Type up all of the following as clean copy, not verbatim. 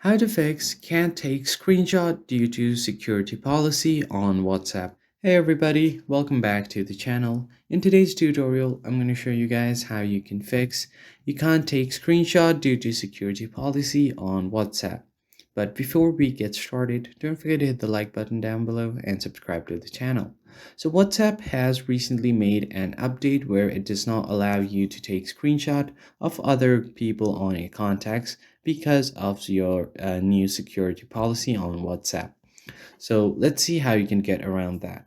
How to fix can't take screenshot due to security policy on WhatsApp. Hey everybody, welcome back to the channel. In today's tutorial, I'm going to show you guys how you can fix you can't take screenshot due to security policy on WhatsApp. But before we get started, don't forget to hit the like button down below and subscribe to the channel. So WhatsApp has recently made an update where it does not allow you to take screenshot of other people on a contacts because of your new security policy on WhatsApp. So let's see how you can get around that.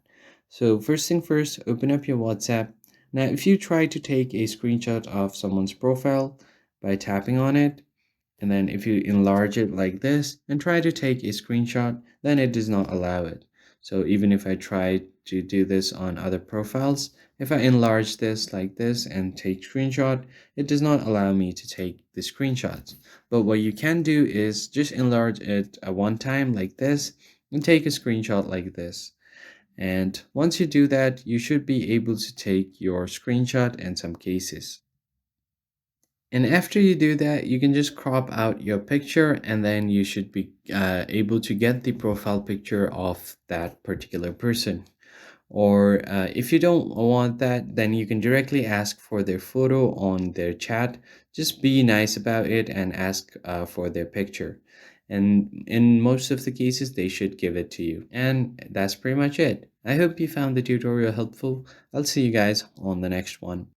So first thing first, open up your WhatsApp. Now, if you try to take a screenshot of someone's profile by tapping on it, and then if you enlarge it like this and try to take a screenshot, then it does not allow it. So even if I try to do this on other profiles, if I enlarge this like this and take screenshot, it does not allow me to take the screenshots. But what you can do is just enlarge it one time like this and take a screenshot like this. And once you do that, you should be able to take your screenshot in some cases. And after you do that, you can just crop out your picture and then you should be able to get the profile picture of that particular person. Or if you don't want that, then you can directly ask for their photo on their chat. Just be nice about it and ask for their picture. And in most of the cases, they should give it to you. And that's pretty much it. I hope you found the tutorial helpful. I'll see you guys on the next one.